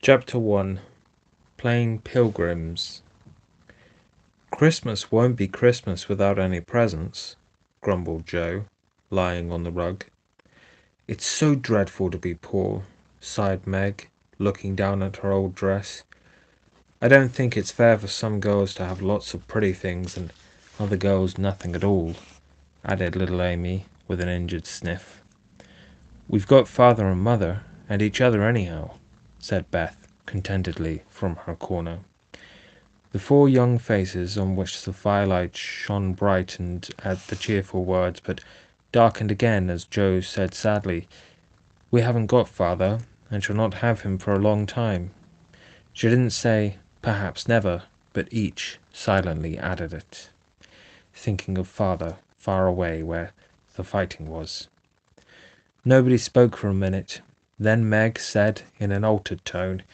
Chapter 1. Playing Pilgrims. "Christmas won't be Christmas without any presents," grumbled Joe, lying on the rug. "It's so dreadful to be poor," sighed Meg, looking down at her old dress. "I don't think it's fair for some girls to have lots of pretty things and other girls nothing at all," added little Amy, with an injured sniff. "We've got father and mother, and each other anyhow," said Beth, contentedly, from her corner. The four young faces on which the firelight shone brightened at the cheerful words, but darkened again as Joe said sadly, "We haven't got father, and shall not have him for a long time." She didn't say, "perhaps never," but each silently added it, thinking of father far away where the fighting was. Nobody spoke for a minute. Then Meg said in an altered tone,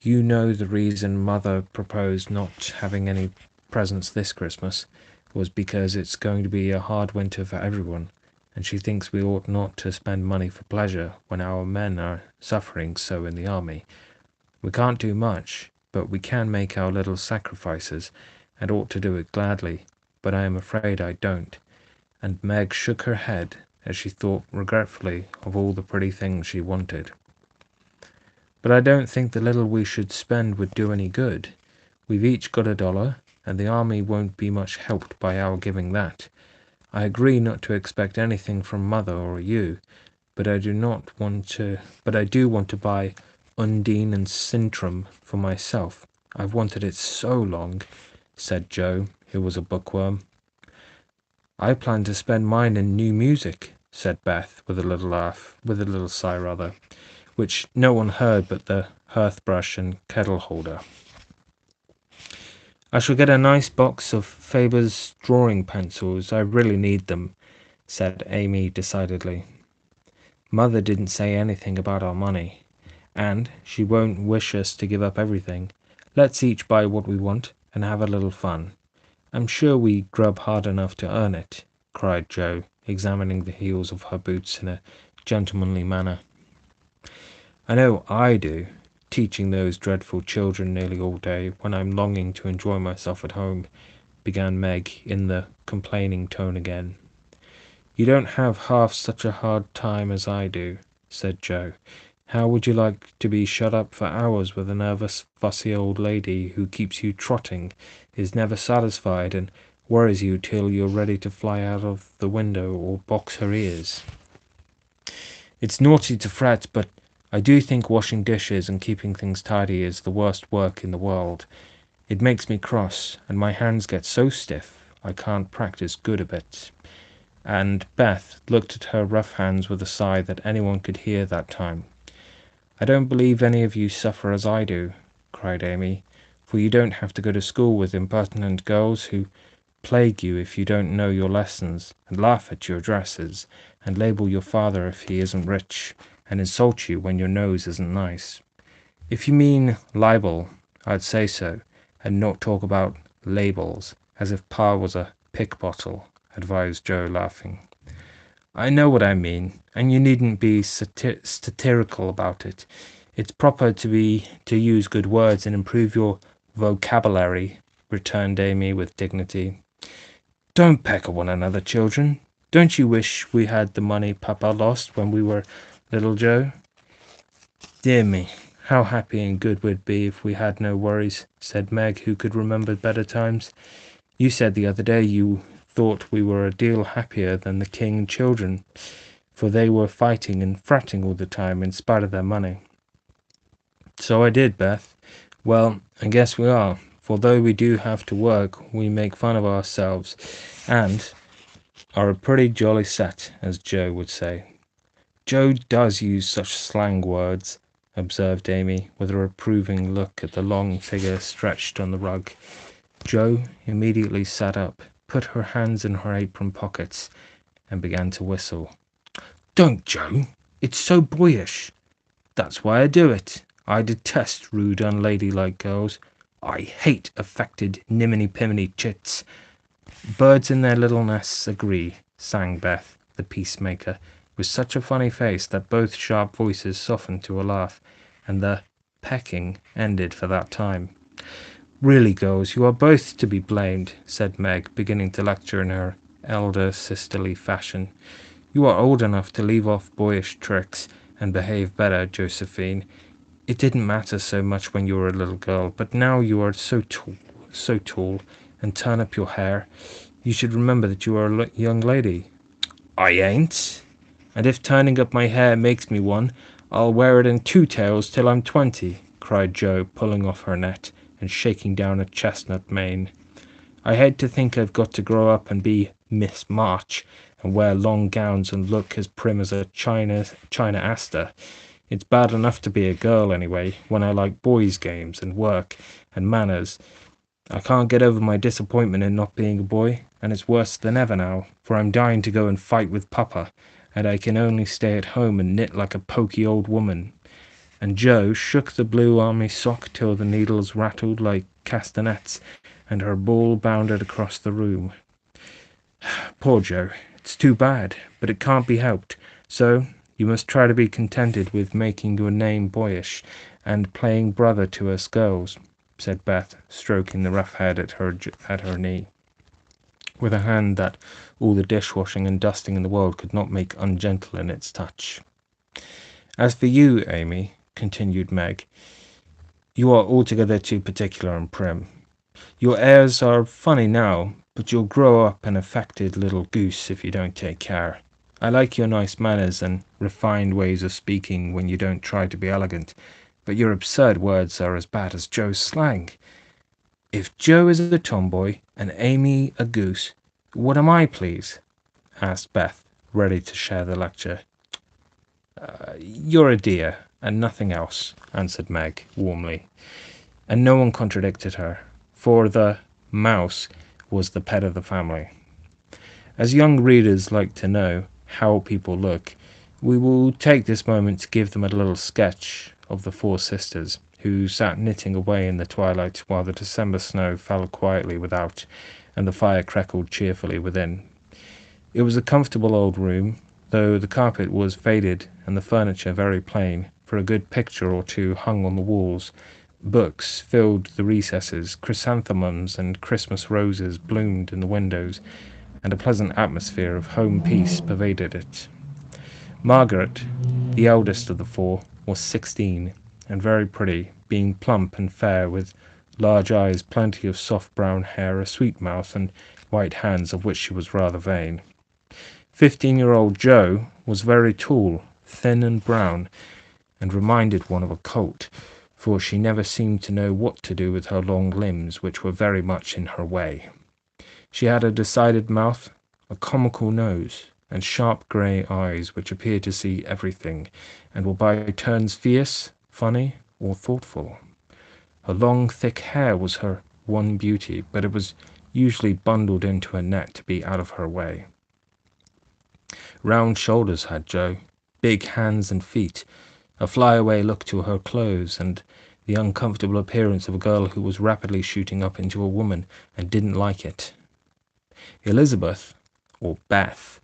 "You know the reason Mother proposed not having any presents this Christmas was because it's going to be a hard winter for everyone, and she thinks we ought not to spend money for pleasure when our men are suffering so in the army. We can't do much, but we can make our little sacrifices, and ought to do it gladly, but I am afraid I don't." And Meg shook her head as she thought regretfully of all the pretty things she wanted. "But I don't think the little we should spend would do any good. We've each got $1, and the army won't be much helped by our giving that. I agree not to expect anything from Mother or you, but I do want to buy Undine and Sintram for myself. I've wanted it so long," said Joe, who was a bookworm. "I plan to spend mine in new music," said Beth, with a little sigh rather, which no one heard but the hearth-brush and kettle-holder. "I shall get a nice box of Faber's drawing pencils. I really need them," said Amy decidedly. "Mother didn't say anything about our money, and she won't wish us to give up everything. Let's each buy what we want and have a little fun. I'm sure we grub hard enough to earn it," cried Joe, examining the heels of her boots in a gentlemanly manner. "I know I do, teaching those dreadful children nearly all day, when I'm longing to enjoy myself at home," began Meg, in the complaining tone again. "You don't have half such a hard time as I do," said Joe. "How would you like to be shut up for hours with a nervous, fussy old lady who keeps you trotting, is never satisfied, and worries you till you're ready to fly out of the window or box her ears? It's naughty to fret, but I do think washing dishes and keeping things tidy is the worst work in the world. It makes me cross, and my hands get so stiff I can't practice good a bit." And Beth looked at her rough hands with a sigh that anyone could hear that time. "I don't believe any of you suffer as I do," cried Amy, "for you don't have to go to school with impertinent girls who plague you if you don't know your lessons, and laugh at your dresses, and label your father if he isn't rich, and insult you when your nose isn't nice. If you mean libel, I'd say so, and not talk about labels, as if Pa was a pick bottle," advised Joe, laughing. "I know what I mean, and you needn't be satirical about it. It's proper to use good words and improve your vocabulary," returned Amy with dignity. "Don't peck at one another, children. Don't you wish we had the money Papa lost when we were little, Joe?" "Dear me, how happy and good we'd be if we had no worries," said Meg, who could remember better times. "You said the other day you thought we were a deal happier than the king children, for they were fighting and fretting all the time in spite of their money." "So I did, Beth. Well, I guess we are, for though we do have to work, we make fun of ourselves, and are a pretty jolly set, as Joe would say." "Joe does use such slang words," observed Amy, with a reproving look at the long figure stretched on the rug. Joe immediately sat up, put her hands in her apron pockets, and began to whistle. "Don't, Joe! It's so boyish. That's why I do it. I detest rude, unladylike girls. I hate affected, niminy-piminy chits." "Birds in their little nests agree," sang Beth, the peacemaker, with such a funny face that both sharp voices softened to a laugh, and the pecking ended for that time. Really, girls, you are both to be blamed, said Meg, beginning to lecture in her elder sisterly fashion. You are old enough to leave off boyish tricks and behave better, Josephine. It didn't matter so much when you were a little girl, but now you are so tall, and turn up your hair. You should remember that you are a young lady. I ain't. And if turning up my hair makes me one, I'll wear it in two tails till I'm 20, cried Jo, pulling off her net and shaking down a chestnut mane. I hate to think I've got to grow up and be Miss March and wear long gowns and look as prim as a China Aster. It's bad enough to be a girl anyway, when I like boys' games and work and manners. I can't get over my disappointment in not being a boy, and it's worse than ever now, for I'm dying to go and fight with Papa, and I can only stay at home and knit like a poky old woman. And Jo shook the blue army sock till the needles rattled like castanets, and her ball bounded across the room. Poor Jo, it's too bad, but it can't be helped, so you must try to be contented with making your name boyish, and playing brother to us girls, said Beth, stroking the rough head at her knee, with a hand that all the dishwashing and dusting in the world could not make ungentle in its touch. As for you, Amy, continued Meg, you are altogether too particular and prim. Your airs are funny now, but you'll grow up an affected little goose if you don't take care. I like your nice manners and refined ways of speaking when you don't try to be elegant, but your absurd words are as bad as Jo's slang. If Jo is a tomboy and Amy a goose, what am I, please? Asked Beth, ready to share the lecture. You're a dear, and nothing else, answered Meg, warmly. And no one contradicted her, for the mouse was the pet of the family. As young readers like to know how people look, we will take this moment to give them a little sketch of the four sisters, who sat knitting away in the twilight while the December snow fell quietly without and the fire crackled cheerfully within. It was a comfortable old room, though the carpet was faded and the furniture very plain, for a good picture or two hung on the walls. Books filled the recesses, chrysanthemums and Christmas roses bloomed in the windows, and a pleasant atmosphere of home peace pervaded it. Margaret, the eldest of the four, was 16, and very pretty, being plump and fair, with large eyes, plenty of soft brown hair, a sweet mouth, and white hands of which she was rather vain. 15-year-old Jo was very tall, thin and brown, and reminded one of a colt, for she never seemed to know what to do with her long limbs, which were very much in her way. She had a decided mouth, a comical nose, and sharp grey eyes which appeared to see everything, and were by turns fierce, funny, or thoughtful. Her long thick hair was her one beauty, but it was usually bundled into a net to be out of her way. Round shoulders had Jo, big hands and feet, a flyaway look to her clothes, and the uncomfortable appearance of a girl who was rapidly shooting up into a woman and didn't like it. Elizabeth, or Beth,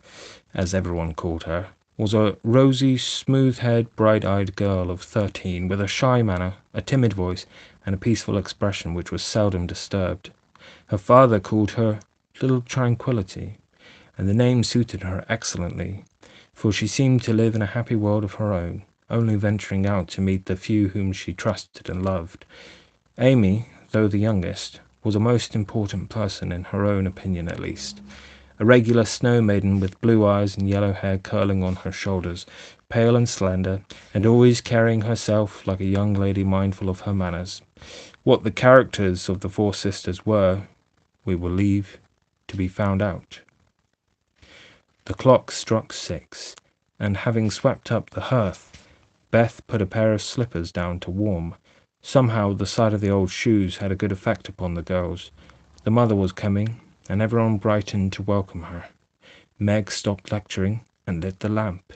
as everyone called her, was a rosy, smooth-haired, bright-eyed girl of 13, with a shy manner, a timid voice, and a peaceful expression which was seldom disturbed. Her father called her Little Tranquillity, and the name suited her excellently, for she seemed to live in a happy world of her own, only venturing out to meet the few whom she trusted and loved. Amy, though the youngest, was a most important person, in her own opinion at least. A regular snow maiden with blue eyes and yellow hair curling on her shoulders, pale and slender, and always carrying herself like a young lady mindful of her manners. What the characters of the four sisters were, we will leave to be found out. The clock struck 6, and having swept up the hearth, Beth put a pair of slippers down to warm. Somehow the sight of the old shoes had a good effect upon the girls. The mother was coming, and everyone brightened to welcome her. Meg stopped lecturing and lit the lamp.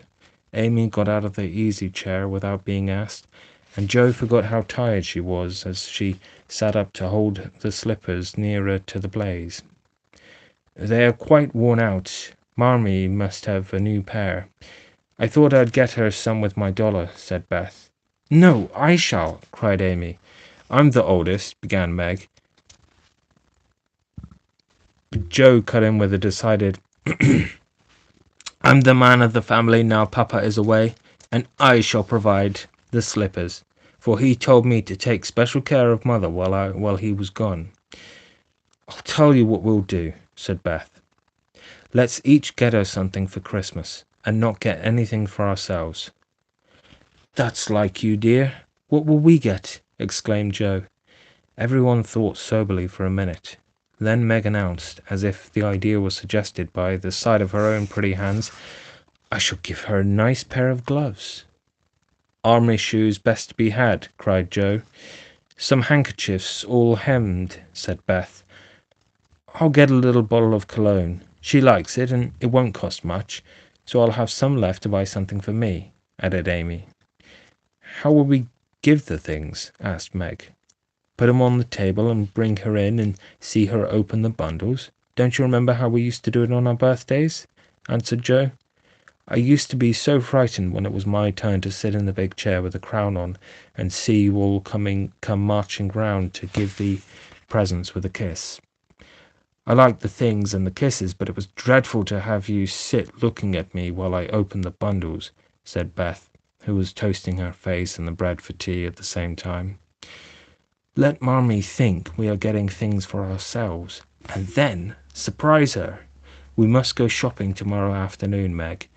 Amy got out of the easy-chair without being asked, and Jo forgot how tired she was as she sat up to hold the slippers nearer to the blaze. They are quite worn out. Marmee must have a new pair. I thought I'd get her some with my dollar, said Beth. No, I shall, cried Amy. I'm the oldest, began Meg. But Joe cut in with a decided, I'm the man of the family now Papa is away, and I shall provide the slippers, for he told me to take special care of Mother while he was gone. I'll tell you what we'll do, said Beth. Let's each get her something for Christmas, and not get anything for ourselves. That's like you, dear. What will we get? Exclaimed Joe. Everyone thought soberly for a minute. Then Meg announced, as if the idea was suggested by the sight of her own pretty hands, I shall give her a nice pair of gloves. Army shoes best to be had, cried Joe. Some handkerchiefs all hemmed, said Beth. I'll get a little bottle of cologne. She likes it, and it won't cost much, so I'll have some left to buy something for me, added Amy. How will we give the things? Asked Meg. Put 'em on the table and bring her in and see her open the bundles. Don't you remember how we used to do it on our birthdays? Answered Joe. I used to be so frightened when it was my turn to sit in the big chair with the crown on and see you all come marching round to give the presents with a kiss. I liked the things and the kisses, but it was dreadful to have you sit looking at me while I opened the bundles, said Beth, who was toasting her face and the bread for tea at the same time. Let Marmee think we are getting things for ourselves, and then surprise her. We must go shopping tomorrow afternoon, Meg.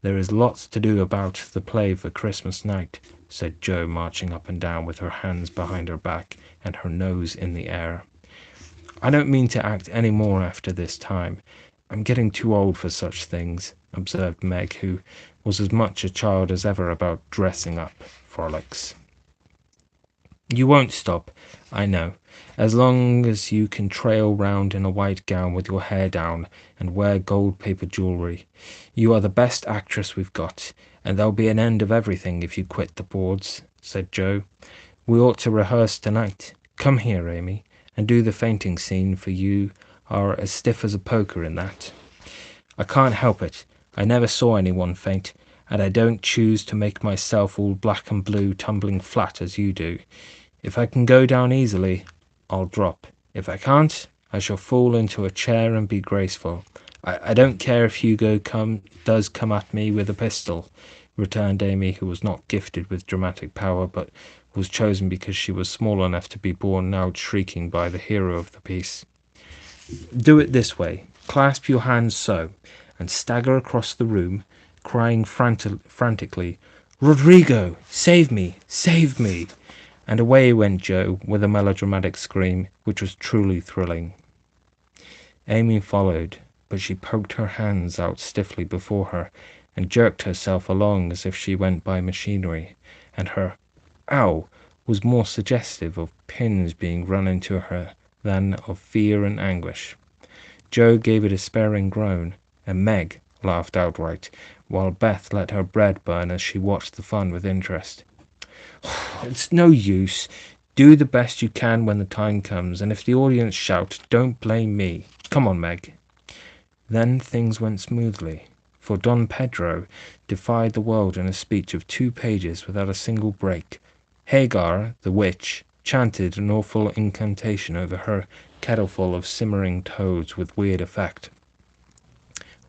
There is lots to do about the play for Christmas night, said Jo, marching up and down with her hands behind her back and her nose in the air. I don't mean to act any more after this time. I'm getting too old for such things, observed Meg, who was as much a child as ever about dressing up frolics. You won't stop, I know, as long as you can trail round in a white gown with your hair down and wear gold-paper jewellery. You are the best actress we've got, and there'll be an end of everything if you quit the boards, said Jo. We ought to rehearse tonight. Come here, Amy, and do the fainting scene, for you are as stiff as a poker in that. I can't help it. I never saw anyone faint, and I don't choose to make myself all black and blue tumbling flat as you do. If I can go down easily, I'll drop. If I can't, I shall fall into a chair and be graceful. I don't care if Hugo does come at me with a pistol, returned Amy, who was not gifted with dramatic power, but was chosen because she was small enough to be borne out shrieking by the hero of the piece. Do it this way. Clasp your hands so, and stagger across the room, crying frantically, Rodrigo, save me, save me! And away went Jo with a melodramatic scream, which was truly thrilling. Amy followed, but she poked her hands out stiffly before her and jerked herself along as if she went by machinery, and her "ow" was more suggestive of pins being run into her than of fear and anguish. Jo gave a despairing groan, and Meg laughed outright, while Beth let her bread burn as she watched the fun with interest. It's no use. Do the best you can when the time comes, and if the audience shout, don't blame me. Come on, Meg. Then things went smoothly, for Don Pedro defied the world in a speech of 2 pages without a single break. Hagar, the witch, chanted an awful incantation over her kettleful of simmering toads with weird effect.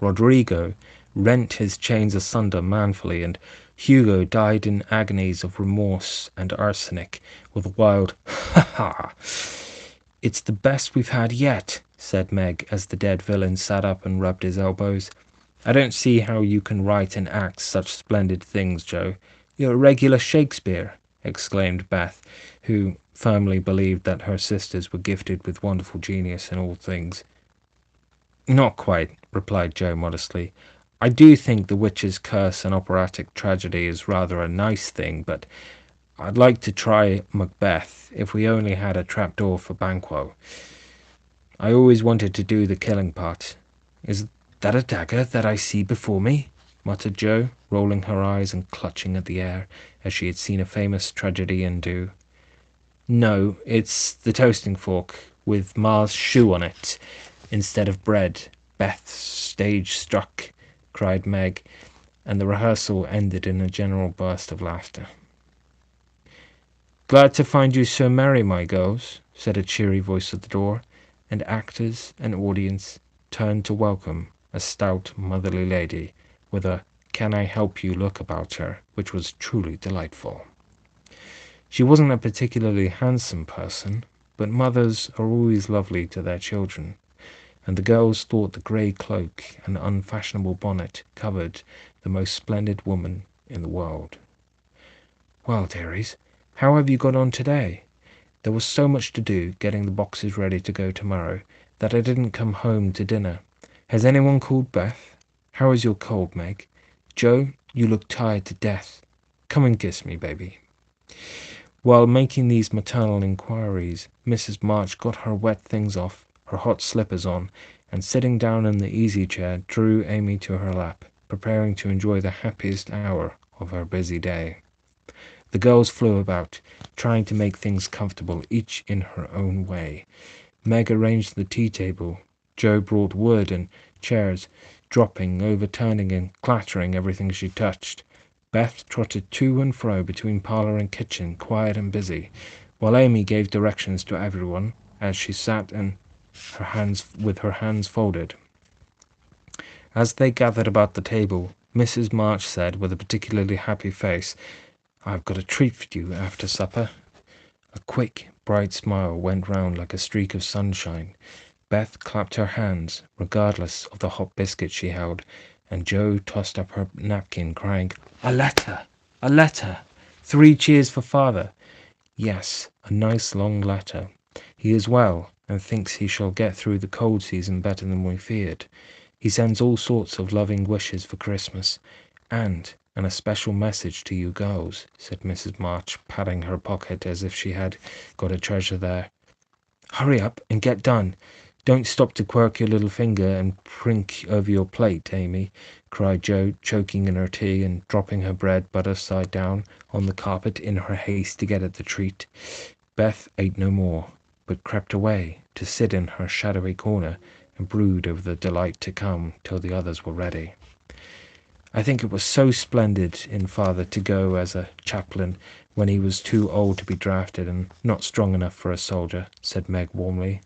Rodrigo rent his chains asunder manfully, and Hugo died in agonies of remorse and arsenic, with a wild "ha-ha!" It's the best we've had yet, said Meg, as the dead villain sat up and rubbed his elbows. I don't see how you can write and act such splendid things, Jo. You're a regular Shakespeare, exclaimed Beth, who firmly believed that her sisters were gifted with wonderful genius in all things. Not quite, replied Jo modestly. I do think the witch's curse and operatic tragedy is rather a nice thing, but I'd like to try Macbeth if we only had a trapdoor for Banquo. I always wanted to do the killing part. Is that a dagger that I see before me? Muttered Jo, rolling her eyes and clutching at the air, as she had seen a famous tragedian do. No, it's the toasting fork, with Ma's shoe on it, instead of bread. Beth stage struck, cried Meg, and the rehearsal ended in a general burst of laughter. "Glad to find you so merry, my girls," said a cheery voice at the door, and actors and audience turned to welcome a stout, motherly lady with a "Can I help you" look about her, which was truly delightful. She wasn't a particularly handsome person, but mothers are always lovely to their children, and the girls thought the grey cloak and unfashionable bonnet covered the most splendid woman in the world. "Well, dearies, how have you got on today? There was so much to do getting the boxes ready to go tomorrow that I didn't come home to dinner. Has anyone called Beth? How is your cold, Meg? Joe, you look tired to death. Come and kiss me, baby." While making these maternal inquiries, Mrs. March got her wet things off, her hot slippers on, and sitting down in the easy chair, drew Amy to her lap, preparing to enjoy the happiest hour of her busy day. The girls flew about, trying to make things comfortable, each in her own way. Meg arranged the tea table. Joe brought wood and chairs, dropping, overturning, and clattering everything she touched. Beth trotted to and fro between parlour and kitchen, quiet and busy, while Amy gave directions to everyone as she sat with her hands folded. As they gathered about the table, Mrs. March said, with a particularly happy face, "I've got a treat for you after supper." A quick, bright smile went round like a streak of sunshine. Beth clapped her hands, regardless of the hot biscuit she held, and Joe tossed up her napkin, crying, "A letter! A letter! 3 cheers for father!" "Yes, a nice long letter. He is well, and thinks he shall get through the cold season better than we feared. He sends all sorts of loving wishes for Christmas, and a special message to you girls," said Mrs. March, patting her pocket as if she had got a treasure there. "Hurry up and get done. Don't stop to quirk your little finger and prink over your plate, Amy," cried Joe, choking in her tea and dropping her bread butter side down on the carpet in her haste to get at the treat. Beth ate no more, but crept away to sit in her shadowy corner and brood over the delight to come till the others were ready. "I think it was so splendid in father to go as a chaplain when he was too old to be drafted and not strong enough for a soldier," said Meg warmly.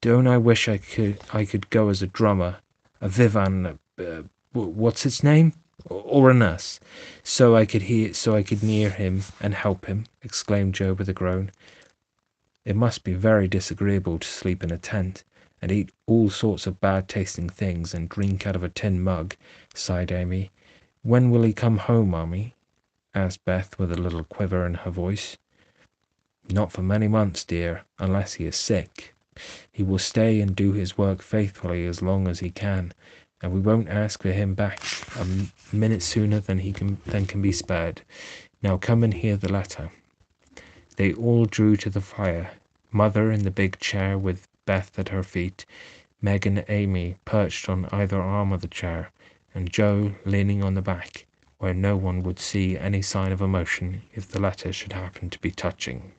"Don't I wish I could go as a drummer, a vivan, what's its name, or a nurse, so I could near him and help him," exclaimed Joe with a groan. "It must be very disagreeable to sleep in a tent and eat all sorts of bad tasting things and drink out of a tin mug," sighed Amy. "When will he come home, Mommy?" asked Beth with a little quiver in her voice. "Not for many months, dear, unless he is sick. He will stay and do his work faithfully as long as he can, and we won't ask for him back a minute sooner than can be spared. Now come and hear the letter." They all drew to the fire, Mother in the big chair with Beth at her feet, Meg and Amy perched on either arm of the chair, and Joe leaning on the back, where no one would see any sign of emotion if the letter should happen to be touching.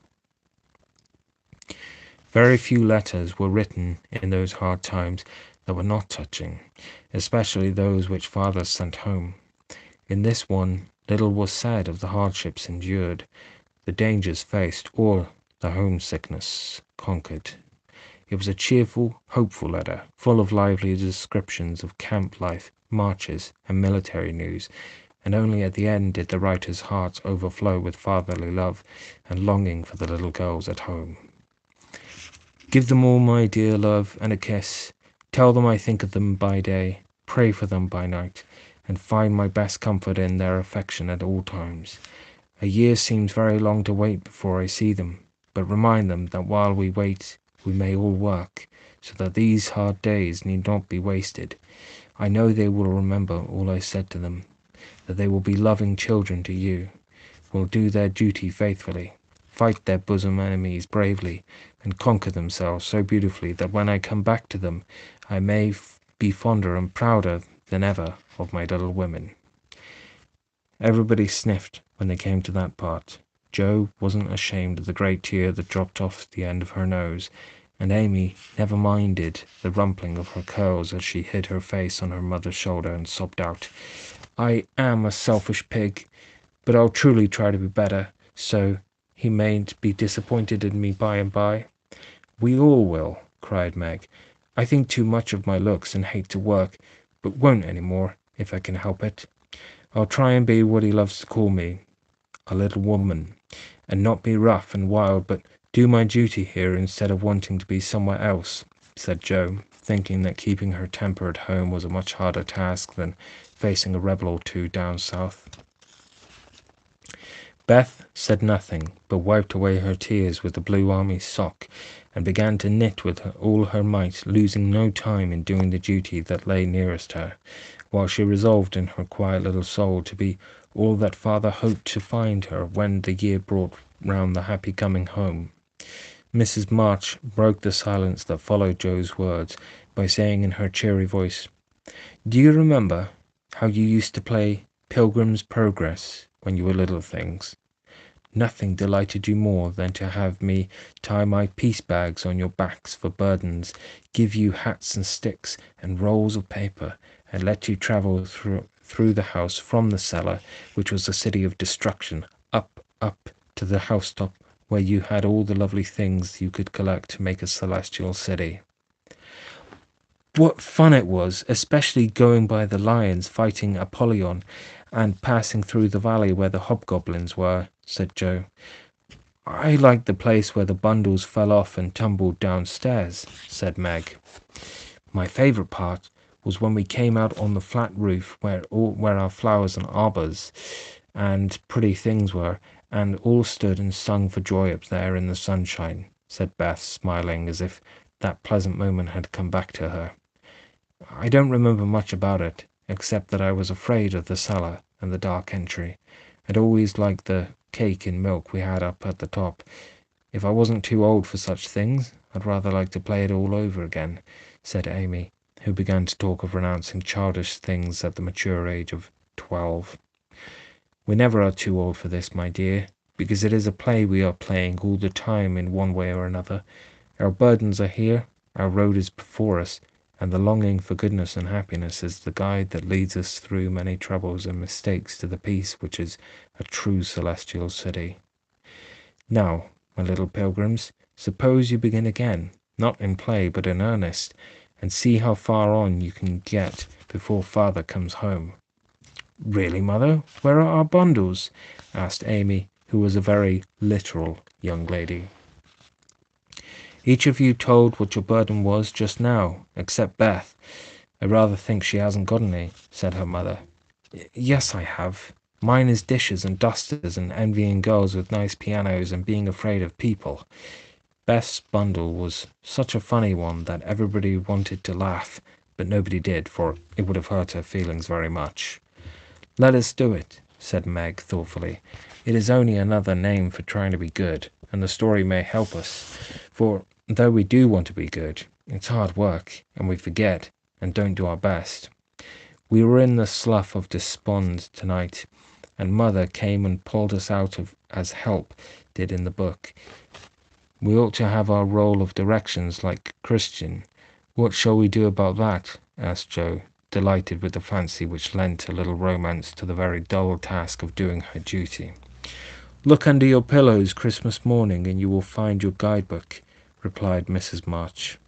Very few letters were written in those hard times that were not touching, especially those which father sent home. In this one, little was said of the hardships endured, the dangers faced, or the homesickness conquered. It was a cheerful, hopeful letter, full of lively descriptions of camp life, marches, and military news, and only at the end did the writer's heart overflow with fatherly love and longing for the little girls at home. "Give them all my dear love and a kiss. Tell them I think of them by day, pray for them by night, and find my best comfort in their affection at all times. A year seems very long to wait before I see them, but remind them that while we wait we may all work, so that these hard days need not be wasted. I know they will remember all I said to them, that they will be loving children to you, will do their duty faithfully, fight their bosom enemies bravely, and conquer themselves so beautifully that when I come back to them I may be fonder and prouder than ever of my little women." Everybody sniffed when they came to that part. Joe wasn't ashamed of the great tear that dropped off the end of her nose, and Amy never minded the rumpling of her curls as she hid her face on her mother's shoulder and sobbed out, "I am a selfish pig, but I'll truly try to be better, so he mayn't be disappointed in me by and by." "We all will," cried Meg. "I think too much of my looks and hate to work, but won't any more, if I can help it. I'll try and be what he loves to call me, a little woman, and not be rough and wild, but do my duty here instead of wanting to be somewhere else," said Joe, thinking that keeping her temper at home was a much harder task than facing a rebel or two down south. Beth said nothing, but wiped away her tears with the blue army sock, and began to knit with all her might, losing no time in doing the duty that lay nearest her, while she resolved in her quiet little soul to be all that father hoped to find her when the year brought round the happy coming home. Mrs. March broke the silence that followed Joe's words by saying in her cheery voice, "Do you remember how you used to play Pilgrim's Progress when you were little things? Nothing delighted you more than to have me tie my piece bags on your backs for burdens, give you hats and sticks and rolls of paper, and let you travel through the house from the cellar, which was the city of destruction, up to the housetop, where you had all the lovely things you could collect to make a celestial city. What fun it was, especially going by the lions fighting Apollyon, and passing through the valley where the hobgoblins were," said Joe. "I liked the place where the bundles fell off and tumbled downstairs," said Meg. "My favourite part was when we came out on the flat roof where our flowers and arbours and pretty things were, and all stood and sung for joy up there in the sunshine," said Beth, smiling as if that pleasant moment had come back to her. "I don't remember much about it, except that I was afraid of the cellar and the dark entry, and always liked the cake and milk we had up at the top. If I wasn't too old for such things, I'd rather like to play it all over again," said Amy, who began to talk of renouncing childish things at the mature age of 12. "We never are too old for this, my dear, because it is a play we are playing all the time in one way or another. Our burdens are here, our road is before us, and the longing for goodness and happiness is the guide that leads us through many troubles and mistakes to the peace which is a true celestial city. Now, my little pilgrims, suppose you begin again, not in play but in earnest, and see how far on you can get before father comes home." "Really, mother, where are our bundles?" asked Amy, who was a very literal young lady. "Each of you told what your burden was just now, except Beth. I rather think she hasn't got any," said her mother. "Yes, I have. Mine is dishes and dusters and envying girls with nice pianos and being afraid of people." Beth's bundle was such a funny one that everybody wanted to laugh, but nobody did, for it would have hurt her feelings very much. "Let us do it," said Meg thoughtfully. "It is only another name for trying to be good, and the story may help us, for though we do want to be good, it's hard work, and we forget, and don't do our best. We were in the slough of despond tonight, and mother came and pulled us out of as help did in the book. We ought to have our roll of directions like Christian. What shall we do about that?" asked Joe, delighted with the fancy which lent a little romance to the very dull task of doing her duty. "Look under your pillows Christmas morning, and you will find your guidebook," replied Mrs. March.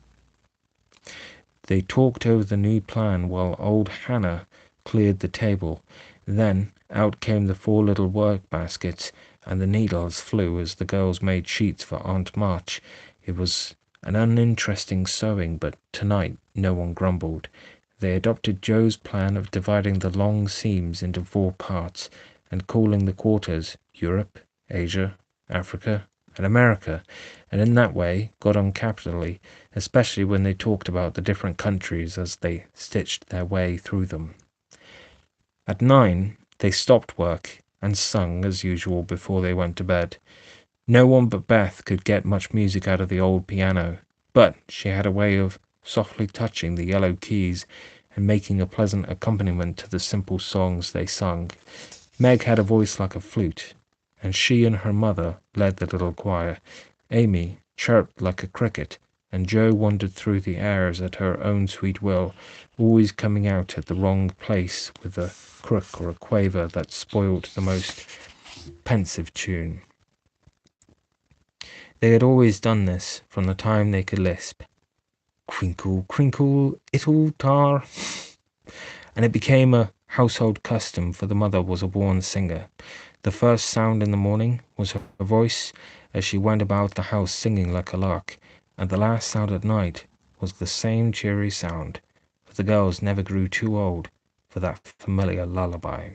They talked over the new plan while old Hannah cleared the table. Then out came the 4 little work baskets, and the needles flew as the girls made sheets for Aunt March. It was an uninteresting sewing, but tonight no one grumbled. They adopted Joe's plan of dividing the long seams into 4 parts, and calling the quarters Europe, Asia, Africa, and America, and in that way got on capitally, especially when they talked about the different countries as they stitched their way through them. At 9 they stopped work and sung as usual before they went to bed. No one but Beth could get much music out of the old piano, but she had a way of softly touching the yellow keys and making a pleasant accompaniment to the simple songs they sung. Meg had a voice like a flute, and she and her mother led the little choir. Amy chirped like a cricket, and Joe wandered through the airs at her own sweet will, always coming out at the wrong place with a crook or a quaver that spoilt the most pensive tune. They had always done this from the time they could lisp. Crinkle, crinkle, ittle tar. And it became a household custom, for the mother was a born singer. The first sound in the morning was her voice as she went about the house singing like a lark, and the last sound at night was the same cheery sound, for the girls never grew too old for that familiar lullaby.